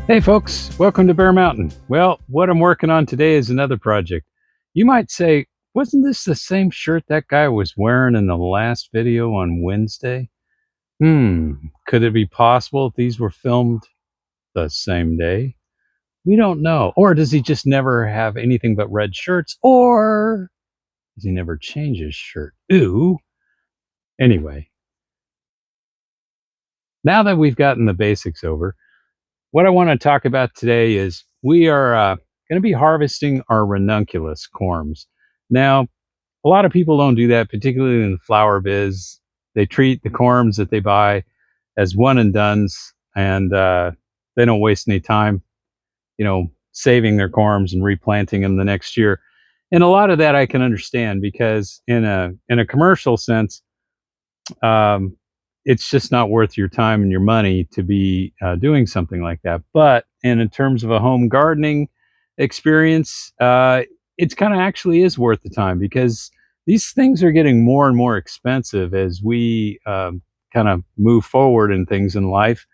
Hey folks, welcome to Bear Mountain. Well, what I'm working on today is another project. You might say, wasn't this the same shirt that guy was wearing in the last video on Wednesday? Could it be possible if these were filmed the same day? We don't know. Or does he just never have anything but red shirts? Or does he never change his shirt? Ooh. Anyway, now that we've gotten the basics over, what I want to talk about today is we are going to be harvesting our ranunculus corms. Now, a lot of people don't do that, particularly in the flower biz. They treat the corms that they buy as one and dones, and they don't waste any time, saving their corms and replanting them the next year. And a lot of that I can understand because in a commercial sense, um, it's just not worth your time and your money to be doing something like that. But in terms of a home gardening experience, it's kind of actually is worth the time because these things are getting more and more expensive as we kind of move forward in things in life.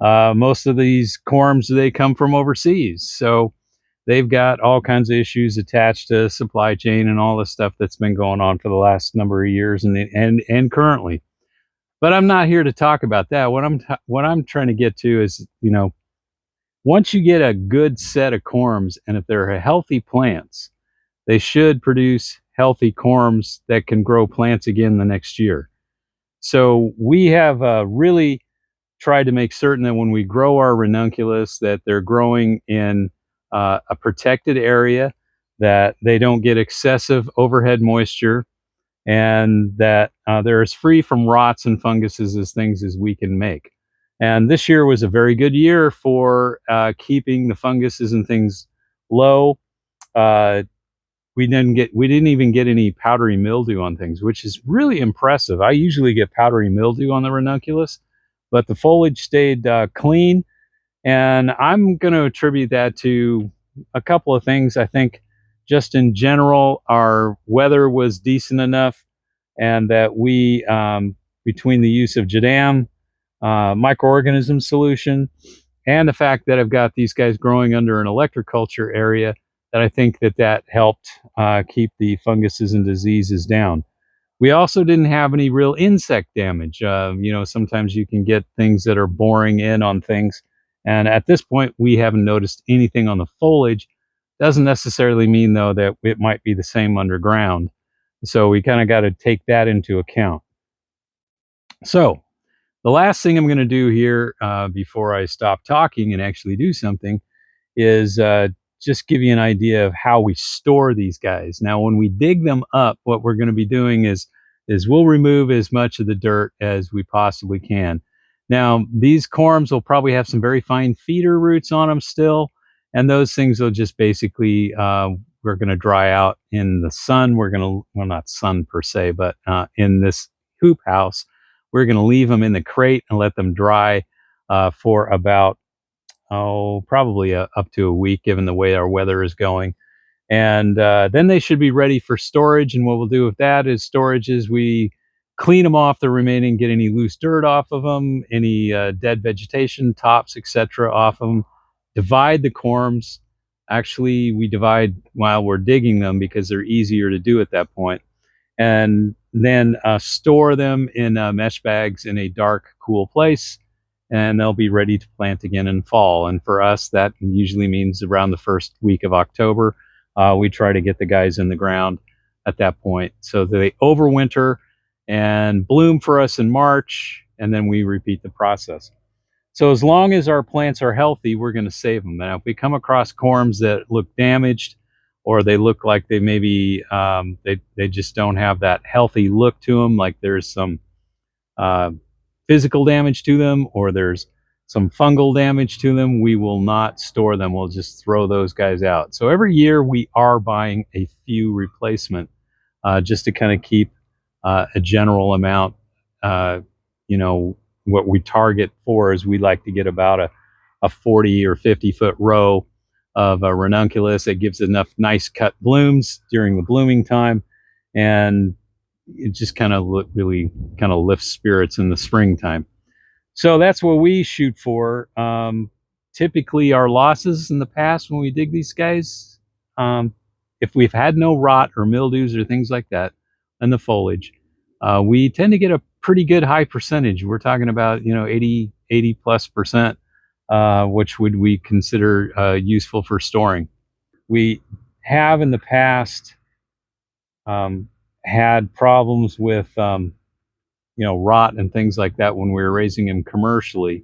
Most of these corms, they come from overseas, so they've got all kinds of issues attached to supply chain and all the stuff that's been going on for the last number of years and currently. But I'm not here to talk about that. What I'm trying to get to is, once you get a good set of corms, and if they're healthy plants, they should produce healthy corms that can grow plants again the next year. So we have really tried to make certain that when we grow our ranunculus, that they're growing in a protected area, that they don't get excessive overhead moisture, and that they're as free from rots and funguses as things as we can make. And this year was a very good year for keeping the funguses and things low. Uh, we didn't even get any powdery mildew on things, which is really impressive. I usually get powdery mildew on the ranunculus, but the foliage stayed clean, and I'm going to attribute that to a couple of things. I think just in general, our weather was decent enough, and that we, between the use of Jadam microorganism solution and the fact that I've got these guys growing under an electroculture area, that I think that helped keep the funguses and diseases down. We also didn't have any real insect damage. Sometimes you can get things that are boring in on things. And at this point, we haven't noticed anything on the foliage. Doesn't necessarily mean, though, that it might be the same underground. So we kind of got to take that into account. So the last thing I'm going to do here before I stop talking and actually do something is just give you an idea of how we store these guys. Now, when we dig them up, what we're going to be doing is we'll remove as much of the dirt as we possibly can. Now, these corms will probably have some very fine feeder roots on them still, and those things will just basically we're going to dry out in the sun. We're going to, well, not sun per se, but in this hoop house, we're going to leave them in the crate and let them dry for about probably up to a week, given the way our weather is going. And then they should be ready for storage. And what we'll do with that is storage is we clean them off the remaining, get any loose dirt off of them, any dead vegetation, tops, etc., off of them. Divide the corms. Actually, we divide while we're digging them because they're easier to do at that point. And then store them in mesh bags in a dark, cool place, and they'll be ready to plant again in fall. And for us, that usually means around the first week of October. We try to get the guys in the ground at that point so that they overwinter and bloom for us in March, and then we repeat the process. So as long as our plants are healthy, we're going to save them. Now, if we come across corms that look damaged, or they look like they maybe they just don't have that healthy look to them, like there's some uh, physical damage to them, or there's some fungal damage to them, we will not store them. We'll just throw those guys out. So every year we are buying a few replacement, just to kind of keep a general amount. Uh, what we target for is we like to get about a 40 or 50-foot row of a ranunculus. It gives enough nice cut blooms during the blooming time, and it just kind of really kind of lifts spirits in the springtime. So that's what we shoot for. typically our losses in the past when we dig these guys, if we've had no rot or mildews or things like that in the foliage, we tend to get a pretty good high percentage. We're talking about 80 plus percent, which would we consider useful for storing. We have in the past had problems with rot and things like that when we were raising them commercially,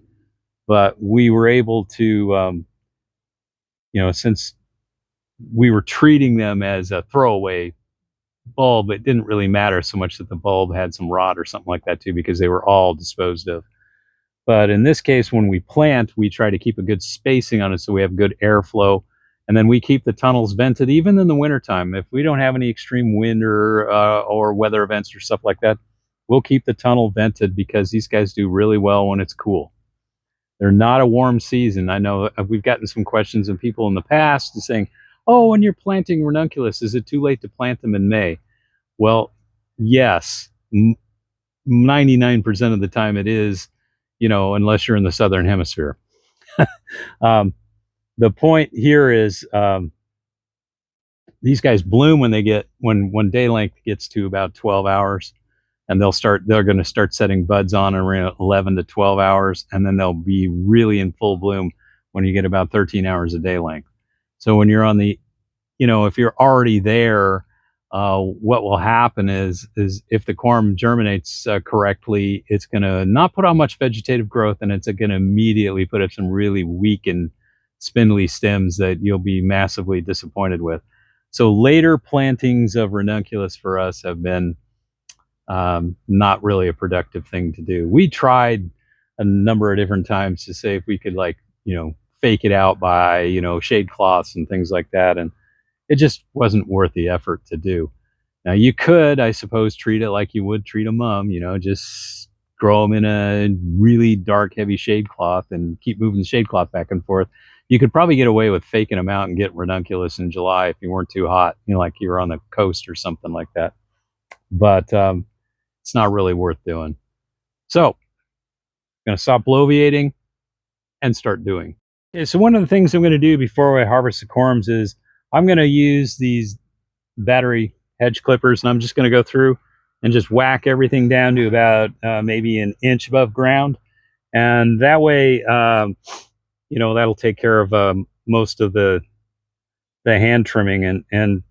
but we were able to since we were treating them as a throwaway bulb, it didn't really matter so much that the bulb had some rot or something like that too, because they were all disposed of. But in this case, when we plant, we try to keep a good spacing on it so we have good airflow. And then we keep the tunnels vented even in the wintertime. If we don't have any extreme wind or weather events or stuff like that, we'll keep the tunnel vented because these guys do really well when it's cool. They're not a warm season. I know we've gotten some questions of people in the past saying, oh, when you're planting ranunculus, is it too late to plant them in May? Well, yes, 99% of the time it is, unless you're in the southern hemisphere. The point here is these guys bloom when they get when day length gets to about 12 hours, and they're going to start setting buds on around 11 to 12 hours, and then they'll be really in full bloom when you get about 13 hours of day length. So when you're on the if you're already there, what will happen is if the corm germinates correctly, it's going to not put on much vegetative growth, and it's going to immediately put up some really weak and spindly stems that you'll be massively disappointed with. So later plantings of ranunculus for us have been not really a productive thing to do. We tried a number of different times to say if we could fake it out by shade cloths and things like that, and it just wasn't worth the effort to do. Now you could, I suppose, treat it like you would treat a mum, just grow them in a really dark, heavy shade cloth and keep moving the shade cloth back and forth. You could probably get away with faking them out and get ranunculus in July if you weren't too hot, like you were on the coast or something like that. But it's not really worth doing. So I'm going to stop bloviating and start doing. Okay, so one of the things I'm going to do before I harvest the corms is I'm going to use these battery hedge clippers, and I'm just going to go through and just whack everything down to about maybe an inch above ground, and that way that'll take care of most of the hand trimming. And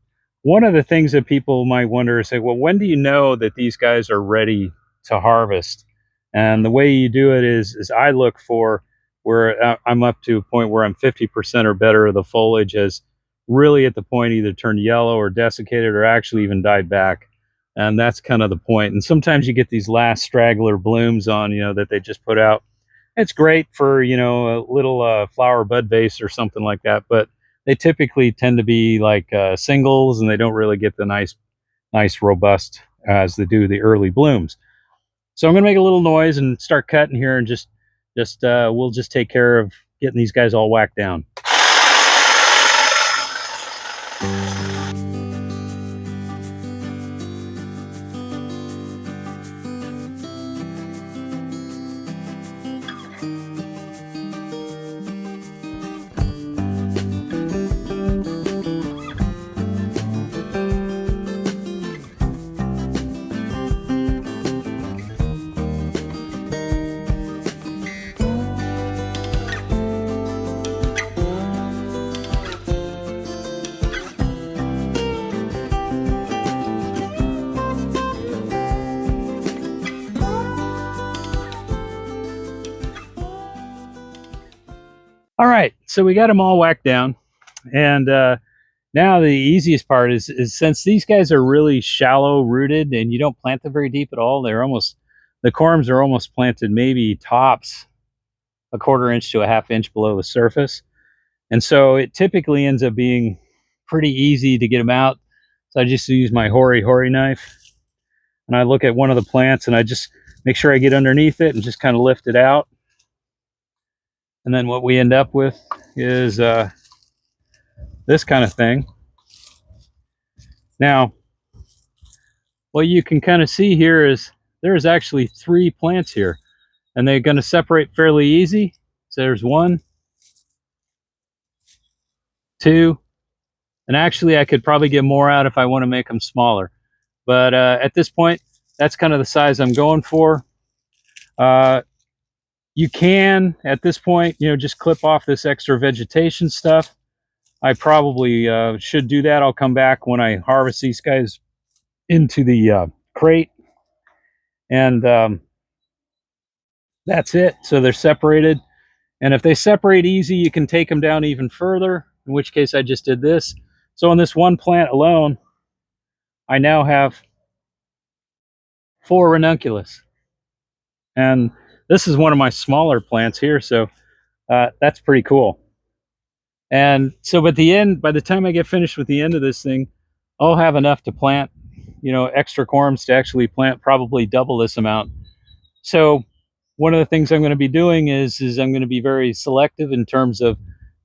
one of the things that people might wonder is, say, well, when do you know that these guys are ready to harvest? And the way you do it is I look for where I'm up to a point where I'm 50% or better of the foliage has really at the point either turned yellow or desiccated or actually even died back. And that's kind of the point. And sometimes you get these last straggler blooms on, that they just put out. It's great for, a little flower bud vase or something like that, but they typically tend to be like singles, and they don't really get the nice robust as they do the early blooms. So I'm going to make a little noise and start cutting here, and we'll just take care of getting these guys all whacked down. All right, so we got them all whacked down, and now the easiest part is since these guys are really shallow rooted and you don't plant them very deep at all, the corms are almost planted maybe tops a 1/4 inch to a 1/2 inch below the surface, and so it typically ends up being pretty easy to get them out. So I just use my hori knife, and I look at one of the plants and I just make sure I get underneath it and just kind of lift it out. And then what we end up with is this kind of thing. Now, what you can kind of see here is there's actually 3 plants here, and they're going to separate fairly easy. So there's 1, 2, and actually I could probably get more out if I want to make them smaller. But at this point, that's kind of the size I'm going for. You can, at this point, just clip off this extra vegetation stuff. I probably should do that. I'll come back when I harvest these guys into the crate. And that's it. So they're separated. And if they separate easy, you can take them down even further, in which case I just did this. So on this one plant alone, I now have 4 ranunculus. And this is one of my smaller plants here, so that's pretty cool. And so at the end, by the time I get finished with the end of this thing, I'll have enough to plant, extra corms to actually plant probably double this amount. So one of the things I'm going to be doing is I'm going to be very selective in terms of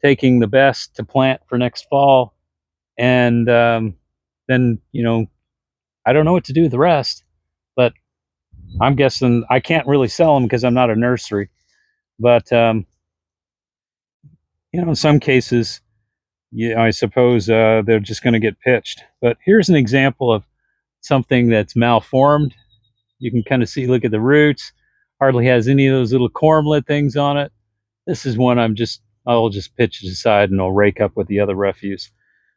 taking the best to plant for next fall. And then, I don't know what to do with the rest, but I'm guessing I can't really sell them because I'm not a nursery. But, in some cases, I suppose they're just going to get pitched. But here's an example of something that's malformed. You can kind of see, look at the roots. Hardly has any of those little cormlet things on it. This is one I'll just pitch it aside and I'll rake up with the other refuse.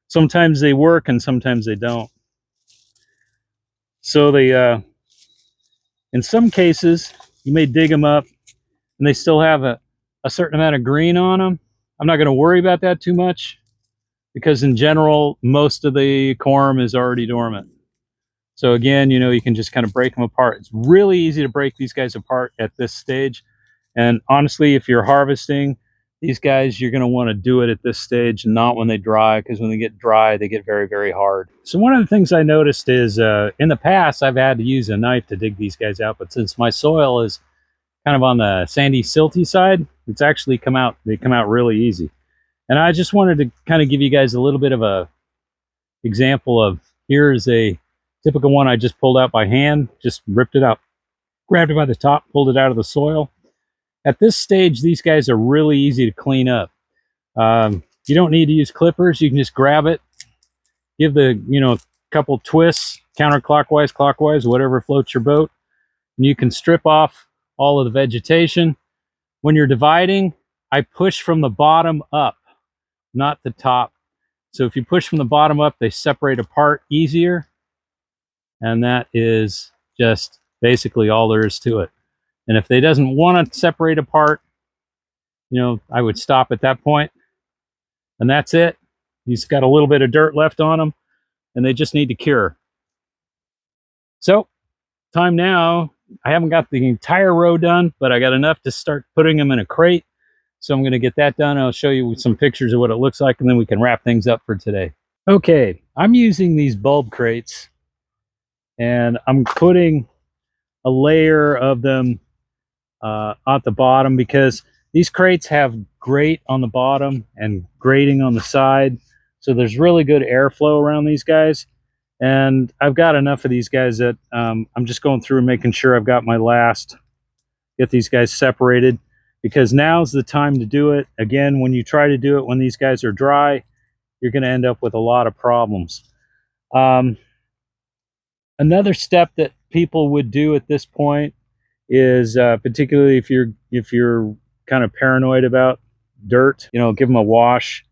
Sometimes they work and sometimes they don't. So they, in some cases, you may dig them up and they still have a certain amount of green on them. I'm not going to worry about that too much because in general, most of the corm is already dormant. So again, you can just kind of break them apart. It's really easy to break these guys apart at this stage. And honestly, if you're harvesting these guys, you're going to want to do it at this stage, not when they dry, because when they get dry, they get very, very hard. So one of the things I noticed is in the past, I've had to use a knife to dig these guys out. But since my soil is kind of on the sandy, silty side, it's actually they come out really easy. And I just wanted to kind of give you guys a little bit of a example of, here's a typical one I just pulled out by hand, just ripped it out, grabbed it by the top, pulled it out of the soil. At this stage, these guys are really easy to clean up. You don't need to use clippers. You can just grab it, give the, couple twists, counterclockwise, clockwise, whatever floats your boat. And you can strip off all of the vegetation. When you're dividing, I push from the bottom up, not the top. So if you push from the bottom up, they separate apart easier. And that is just basically all there is to it. And if they doesn't want to separate apart, I would stop at that point. And that's it. He's got a little bit of dirt left on them, and they just need to cure. So, time now. I haven't got the entire row done, but I got enough to start putting them in a crate. So I'm going to get that done. I'll show you some pictures of what it looks like, and then we can wrap things up for today. Okay, I'm using these bulb crates, and I'm putting a layer of them at the bottom because these crates have grate on the bottom and grating on the side. So there's really good airflow around these guys. And I've got enough of these guys that I'm just going through and making sure I've got my last, get these guys separated, because now's the time to do it. Again, when you try to do it when these guys are dry, you're going to end up with a lot of problems. Another step that people would do at this point is particularly if you're kind of paranoid about dirt, give them a wash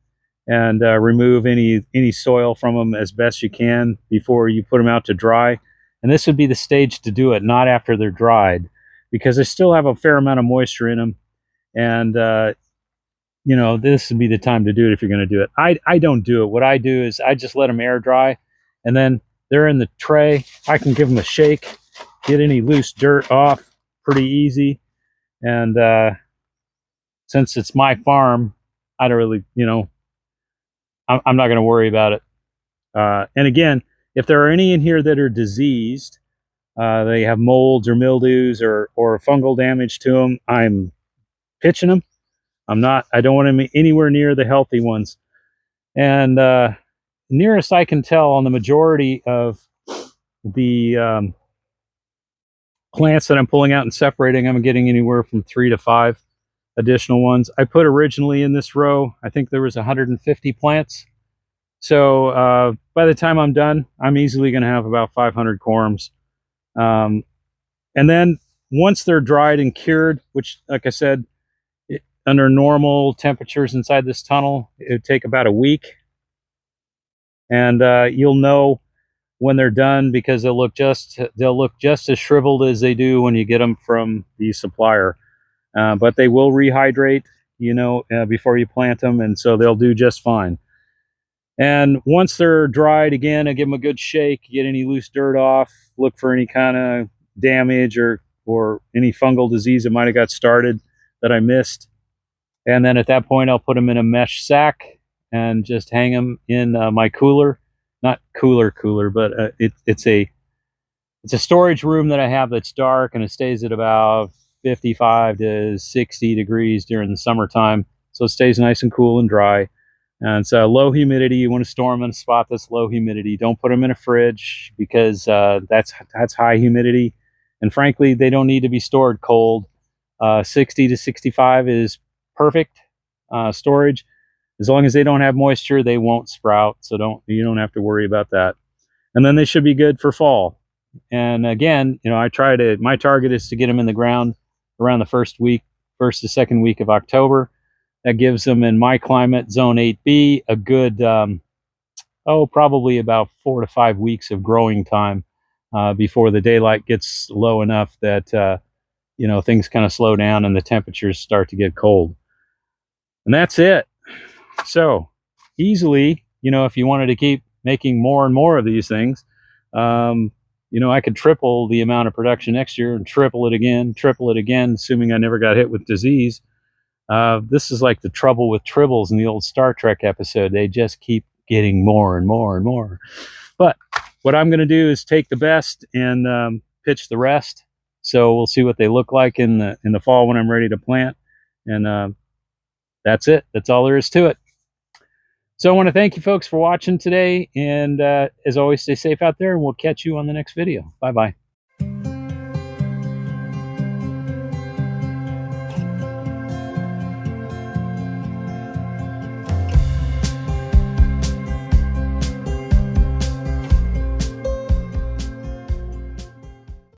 and remove any soil from them as best you can before you put them out to dry. And this would be the stage to do it, not after they're dried, because they still have a fair amount of moisture in them. And this would be the time to do it if you're going to do it. I don't do it. What I do is I just let them air dry, and then they're in the tray. I can give them a shake, get any loose dirt off pretty easy. And since it's my farm, I don't really, I'm not going to worry about it. And again, if there are any in here that are diseased, they have molds or mildews or fungal damage to them, I'm pitching them. I don't want them anywhere near the healthy ones. And nearest I can tell, on the majority of the plants that I'm pulling out and separating, I'm getting anywhere from 3 to 5 additional ones. I put originally in this row, I think there was 150 plants. So by the time I'm done, I'm easily going to have about 500 corms. And then once they're dried and cured, which, like I said, under normal temperatures inside this tunnel, it would take about a week. And you'll know when they're done because they'll look just as shriveled as they do when you get them from the supplier. But they will rehydrate, before you plant them, and so they'll do just fine. And once they're dried, again, I give them a good shake, get any loose dirt off, look for any kind of damage or any fungal disease that might have got started that I missed. And then at that point, I'll put them in a mesh sack and just hang them in my cooler. Not cooler, but it's a storage room that I have that's dark, and it stays at about 55 to 60 degrees during the summertime. So it stays nice and cool and dry. And it's low humidity. You want to store them in a spot that's low humidity. Don't put them in a fridge because that's high humidity. And frankly, they don't need to be stored cold. 60 to 65 is perfect storage. As long as they don't have moisture, they won't sprout. So you don't have to worry about that. And then they should be good for fall. And again, my target is to get them in the ground around the first to second week of October. That gives them, in my climate, zone 8B, a good, probably about 4 to 5 weeks of growing time before the daylight gets low enough that, things kind of slow down and the temperatures start to get cold. And that's it. So easily, if you wanted to keep making more and more of these things, I could triple the amount of production next year and triple it again, assuming I never got hit with disease. This is like the trouble with tribbles in the old Star Trek episode. They just keep getting more and more and more. But what I'm going to do is take the best and pitch the rest. So we'll see what they look like in the fall when I'm ready to plant. And that's it. That's all there is to it. So I want to thank you folks for watching today. And as always, stay safe out there, and we'll catch you on the next video. Bye-bye.